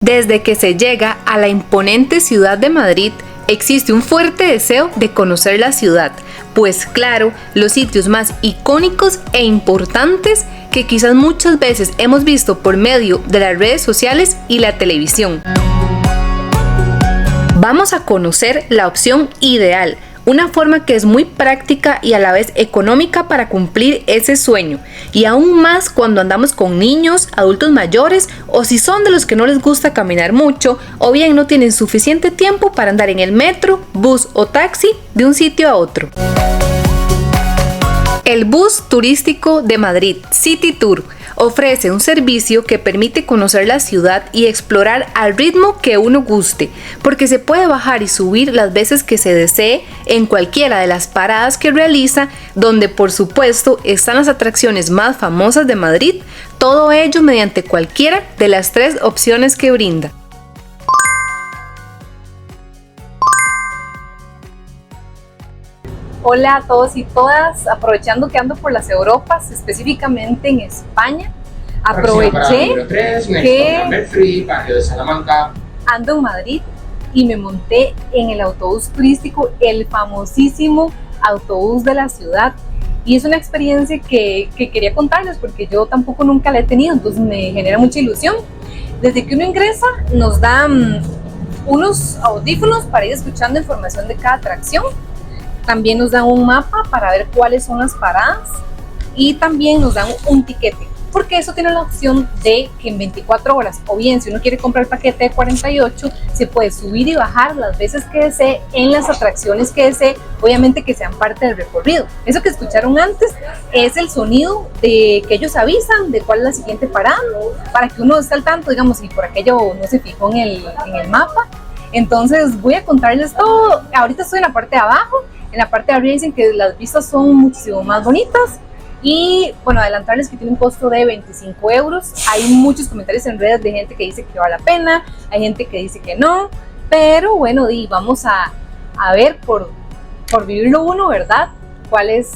Desde que se llega a la imponente ciudad de Madrid, existe un fuerte deseo de conocer la ciudad, pues claro, los sitios más icónicos e importantes que quizás muchas veces hemos visto por medio de las redes sociales y la televisión. Vamos a conocer la opción ideal, una forma que es muy práctica y a la vez económica para cumplir ese sueño, y aún más cuando andamos con niños, adultos mayores o si son de los que no les gusta caminar mucho o bien no tienen suficiente tiempo para andar en el metro, bus o taxi de un sitio a otro. El bus turístico de Madrid, City Tour, ofrece un servicio que permite conocer la ciudad y explorar al ritmo que uno guste, porque se puede bajar y subir las veces que se desee en cualquiera de las paradas que realiza, donde por supuesto están las atracciones más famosas de Madrid, todo ello mediante cualquiera de las 3 opciones que brinda. Hola a todos y todas, aprovechando que ando por las Europas, específicamente en España, aproveché que ando en Madrid y me monté en el autobús turístico, el famosísimo autobús de la ciudad, y es una experiencia que quería contarles porque yo tampoco nunca la he tenido, entonces me genera mucha ilusión. Desde que uno ingresa nos dan unos audífonos para ir escuchando información de cada atracción. También nos dan un mapa para ver cuáles son las paradas y también nos dan un tiquete, porque eso tiene la opción de que en 24 horas, o bien si uno quiere comprar el paquete de 48, se puede subir y bajar las veces que desee en las atracciones que desee, obviamente que sean parte del recorrido. Eso que escucharon antes es el sonido de que ellos avisan de cuál es la siguiente parada, para que uno esté al tanto, digamos, si por aquello no se fijó en el mapa. Entonces voy a contarles todo. Ahorita estoy en la parte de abajo. En la parte de arriba dicen que las vistas son muchísimo más bonitas y bueno, adelantarles que tiene un costo de 25 euros. Hay muchos comentarios en redes de gente que dice que vale la pena, hay gente que dice que no, pero bueno, vamos a ver por vivirlo uno, ¿verdad? ¿Cuál es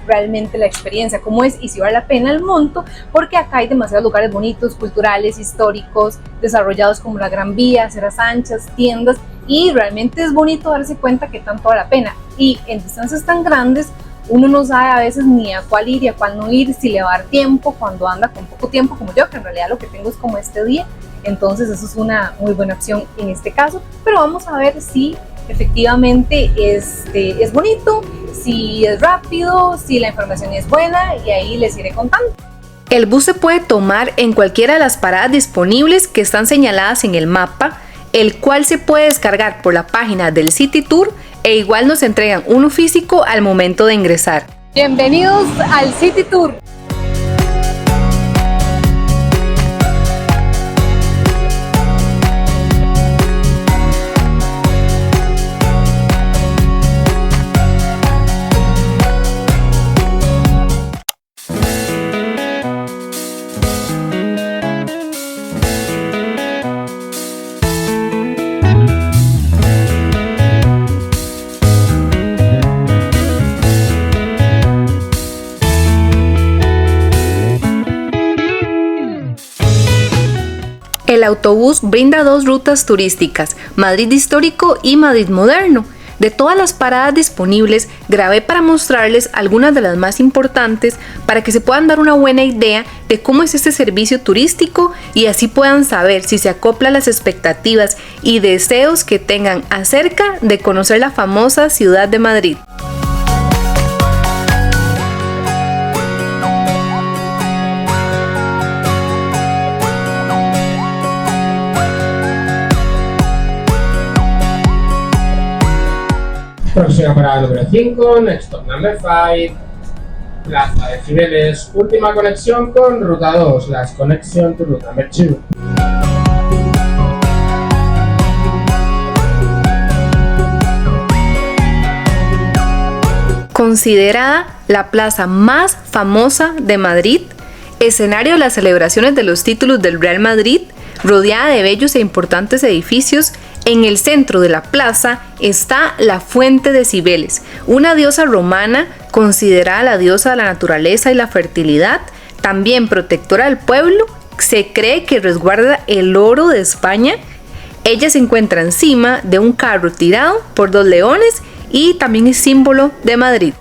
realmente la experiencia? ¿Cómo es? Y si vale la pena el monto, porque acá hay demasiados lugares bonitos, culturales, históricos, desarrollados como la Gran Vía, aceras anchas, tiendas, y realmente es bonito darse cuenta que tanto vale la pena. Y en distancias tan grandes, uno no sabe a veces ni a cuál ir y a cuál no ir, si le va a dar tiempo cuando anda con poco tiempo como yo, que en realidad lo que tengo es como este día. Entonces eso es una muy buena opción en este caso, pero vamos a ver si efectivamente es bonito, si es rápido, si la información es buena, y ahí les iré contando. El bus se puede tomar en cualquiera de las paradas disponibles que están señaladas en el mapa, el cual se puede descargar por la página del City Tour e igual nos entregan uno físico al momento de ingresar. Bienvenidos al City Tour. El autobús brinda 2 rutas turísticas, Madrid Histórico y Madrid Moderno. De todas las paradas disponibles, grabé para mostrarles algunas de las más importantes para que se puedan dar una buena idea de cómo es este servicio turístico y así puedan saber si se acopla a las expectativas y deseos que tengan acerca de conocer la famosa ciudad de Madrid. Próxima parada número 5, next stop number 5, Plaza de Cibeles, última conexión con ruta 2, last connection to route number 2. Considerada la plaza más famosa de Madrid, escenario de las celebraciones de los títulos del Real Madrid, rodeada de bellos e importantes edificios, en el centro de la plaza está la Fuente de Cibeles, una diosa romana considerada la diosa de la naturaleza y la fertilidad, también protectora del pueblo se cree que resguarda el oro de España. Ella se encuentra encima de un carro tirado por 2 leones y también es símbolo de Madrid.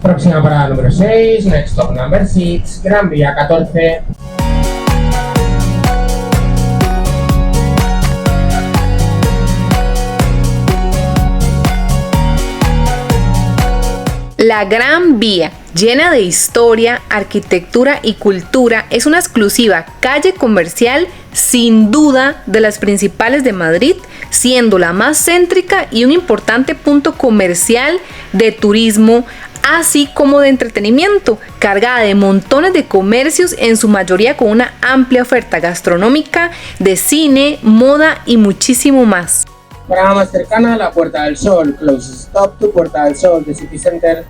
Próxima parada número 6, next stop number 6, Gran Vía 14. La Gran Vía, llena de historia, arquitectura y cultura, es una exclusiva calle comercial sin duda de las principales de Madrid, siendo la más céntrica y un importante punto comercial de turismo, así como de entretenimiento, cargada de montones de comercios, en su mayoría con una amplia oferta gastronómica, de cine, moda y muchísimo más. Parada más cercana, la Puerta del Sol, closest stop to Puerta del Sol de City Center.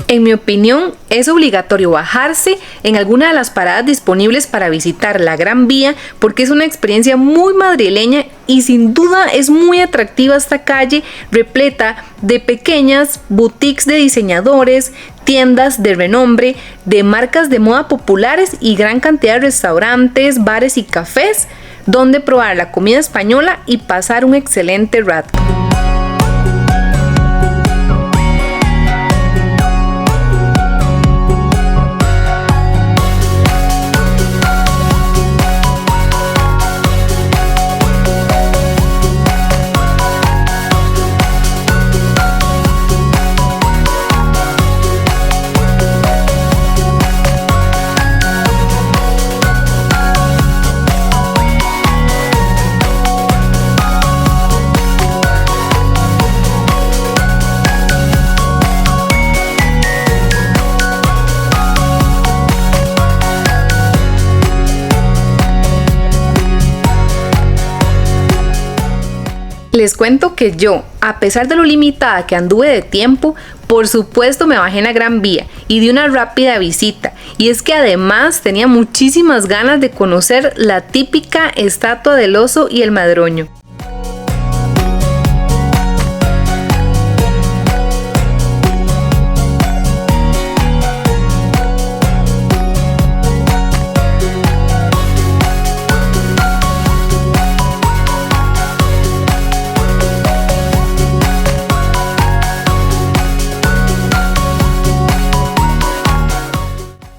En mi opinión, es obligatorio bajarse en alguna de las paradas disponibles para visitar la Gran Vía, porque es una experiencia muy madrileña y sin duda es muy atractiva esta calle, repleta de pequeñas boutiques de diseñadores, tiendas de renombre, de marcas de moda populares y gran cantidad de restaurantes, bares y cafés donde probar la comida española y pasar un excelente rato. Les cuento que yo, a pesar de lo limitada que anduve de tiempo, por supuesto me bajé en la Gran Vía y di una rápida visita. Y es que además tenía muchísimas ganas de conocer la típica estatua del oso y el madroño.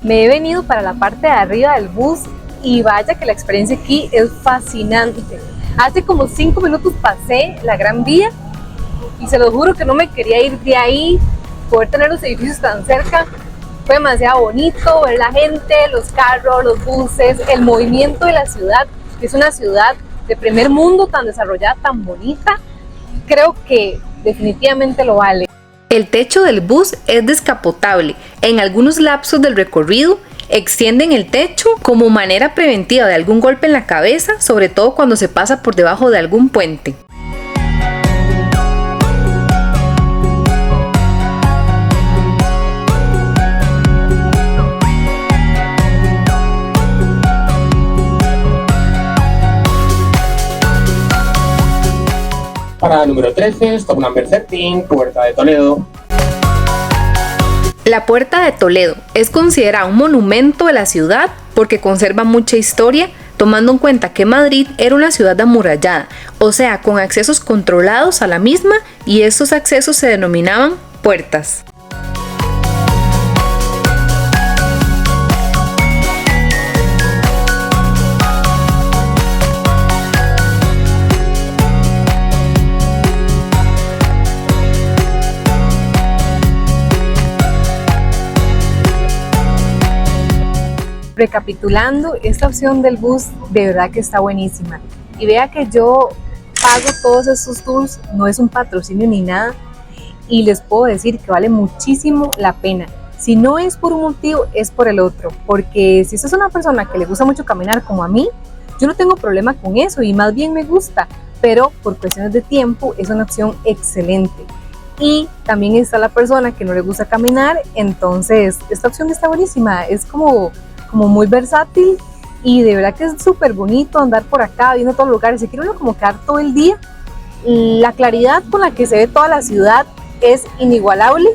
Me he venido para la parte de arriba del bus y vaya que la experiencia aquí es fascinante. Hace como 5 minutos pasé la Gran Vía y se lo juro que no me quería ir de ahí. Poder tener los edificios tan cerca fue demasiado bonito, ver la gente, los carros, los buses, el movimiento de la ciudad, que es una ciudad de primer mundo tan desarrollada, tan bonita. Creo que definitivamente lo vale. El techo del bus es descapotable. En algunos lapsos del recorrido extienden el techo como manera preventiva de algún golpe en la cabeza, sobre todo cuando se pasa por debajo de algún puente. Parada número 13, stop number 13, Puerta de Toledo. La Puerta de Toledo es considerada un monumento de la ciudad porque conserva mucha historia, tomando en cuenta que Madrid era una ciudad amurallada, o sea, con accesos controlados a la misma, y estos accesos se denominaban puertas. Recapitulando, esta opción del bus de verdad que está buenísima. Y vea que yo pago todos estos tours, no es un patrocinio ni nada, y les puedo decir que vale muchísimo la pena. Si no es por un motivo, es por el otro, porque si usted es una persona que le gusta mucho caminar como a mí, yo no tengo problema con eso y más bien me gusta, pero por cuestiones de tiempo es una opción excelente. Y también está la persona que no le gusta caminar, entonces esta opción está buenísima, es como muy versátil y de verdad que es súper bonito andar por acá viendo todos los lugares. Se quiere uno como quedar todo el día. La claridad con la que se ve toda la ciudad es inigualable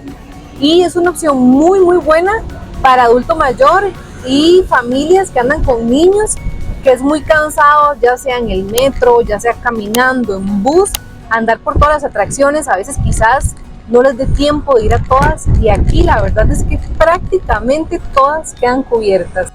y es una opción muy buena para adulto mayor y familias que andan con niños, que es muy cansado, ya sea en el metro, ya sea caminando, en bus, andar por todas las atracciones. A veces quizás no les dé tiempo de ir a todas, y aquí la verdad es que prácticamente todas quedan cubiertas.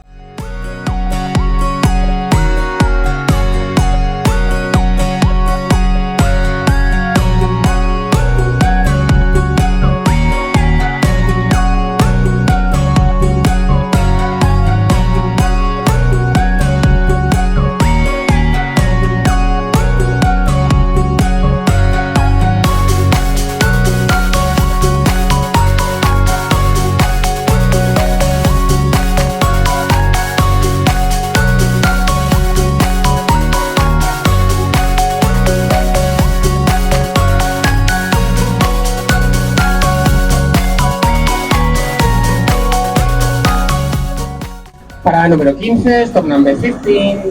Parada número 15, stop number 15,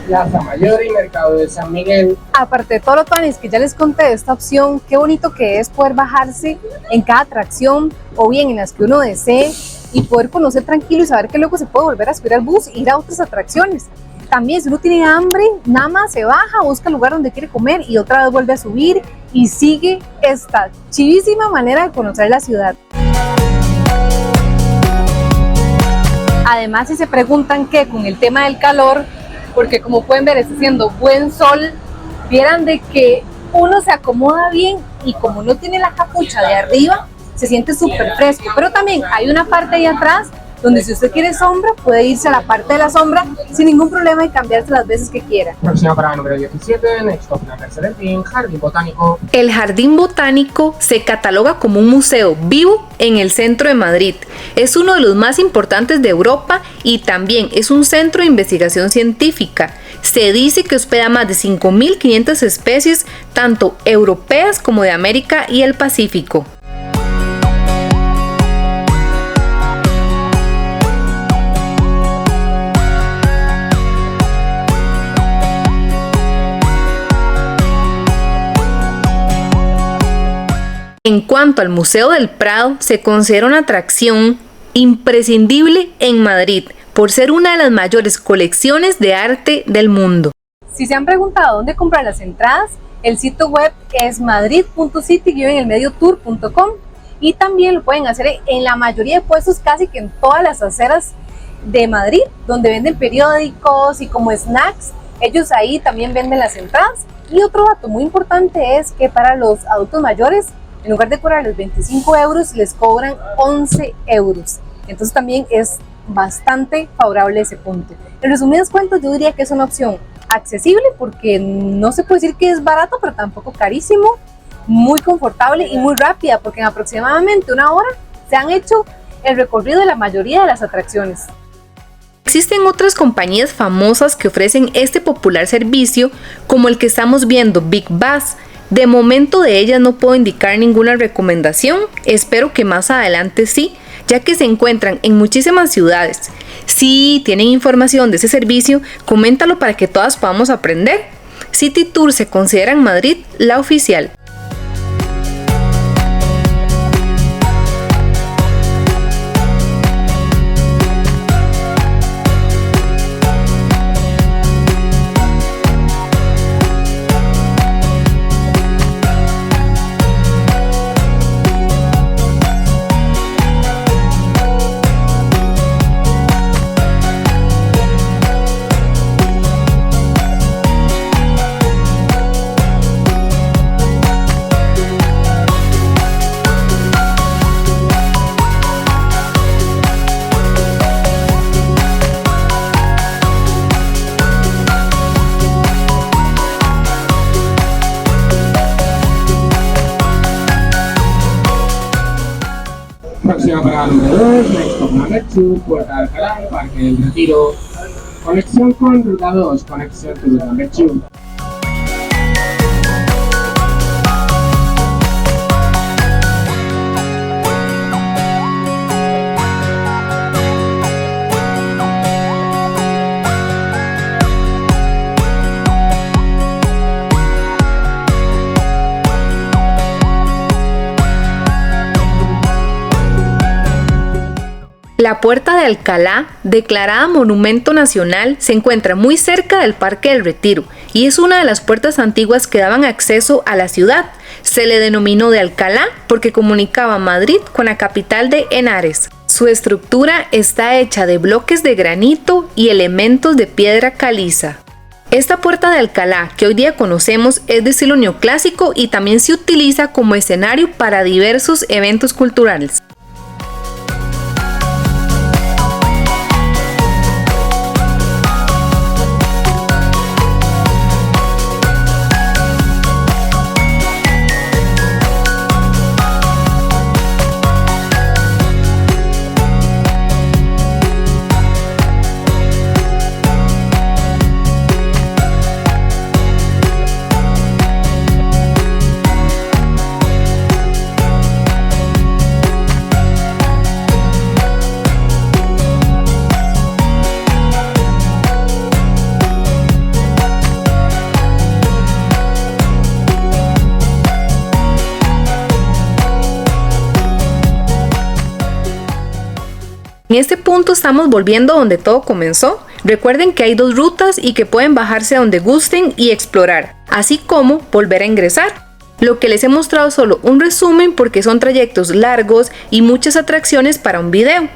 Plaza Mayor y Mercado de San Miguel. Aparte de todo lo tuanis que ya les conté de esta opción, qué bonito que es poder bajarse en cada atracción o bien en las que uno desee y poder conocer tranquilo y saber que luego se puede volver a subir al bus e ir a otras atracciones. También si uno tiene hambre, nada más se baja, busca el lugar donde quiere comer y otra vez vuelve a subir y sigue esta chivísima manera de conocer la ciudad. Además, si se preguntan qué con el tema del calor, porque como pueden ver está haciendo buen sol, vieran de que uno se acomoda bien y como no tiene la capucha de arriba, se siente súper fresco. Pero también hay una parte ahí atrás donde si usted quiere sombra, puede irse a la parte de la sombra sin ningún problema y cambiarse las veces que quiera. Próxima parada número 17, next stop number 17, Jardín Botánico. El Jardín Botánico se cataloga como un museo vivo en el centro de Madrid. Es uno de los más importantes de Europa y también es un centro de investigación científica. Se dice que hospeda más de 5.500 especies, tanto europeas como de América y el Pacífico. En cuanto al Museo del Prado, se considera una atracción imprescindible en Madrid por ser una de las mayores colecciones de arte del mundo. Si se han preguntado dónde comprar las entradas, el sitio web es madrid.city-tour.com y también lo pueden hacer en la mayoría de puestos, casi que en todas las aceras de Madrid, donde venden periódicos y como snacks. Ellos ahí también venden las entradas. Y otro dato muy importante es que para los adultos mayores, en lugar de cobrarles 25 euros, les cobran 11 euros. Entonces también es bastante favorable ese punto. En resumidas cuentas, yo diría que es una opción accesible porque no se puede decir que es barato, pero tampoco carísimo, muy confortable y muy rápida, porque en aproximadamente una hora se han hecho el recorrido de la mayoría de las atracciones. Existen otras compañías famosas que ofrecen este popular servicio, como el que estamos viendo, Big Bus. De momento de ellas no puedo indicar ninguna recomendación, espero que más adelante sí, ya que se encuentran en muchísimas ciudades. Si tienen información de ese servicio, coméntalo para que todas podamos aprender. City Tour se considera en Madrid la oficial. Próxima parada número 2, next stop number 2, Puerta de Alcalá, Parque del Retiro. Conexión con ruta 2, conexión to route number 2. La Puerta de Alcalá, declarada Monumento Nacional, se encuentra muy cerca del Parque del Retiro y es una de las puertas antiguas que daban acceso a la ciudad. Se le denominó de Alcalá porque comunicaba Madrid con la capital de Henares. Su estructura está hecha de bloques de granito y elementos de piedra caliza. Esta Puerta de Alcalá, que hoy día conocemos, es de estilo neoclásico y también se utiliza como escenario para diversos eventos culturales. En este punto estamos volviendo donde todo comenzó. Recuerden que hay dos rutas y que pueden bajarse a donde gusten y explorar, así como volver a ingresar. Lo que les he mostrado es solo un resumen porque son trayectos largos y muchas atracciones para un video.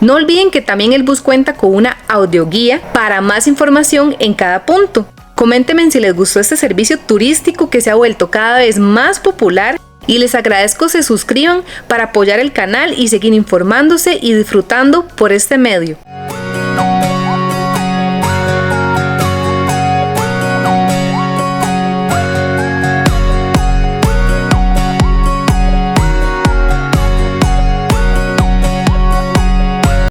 No olviden que también el bus cuenta con una audioguía para más información en cada punto. Coméntenme si les gustó este servicio turístico que se ha vuelto cada vez más popular. Y les agradezco se suscriban para apoyar el canal y seguir informándose y disfrutando por este medio.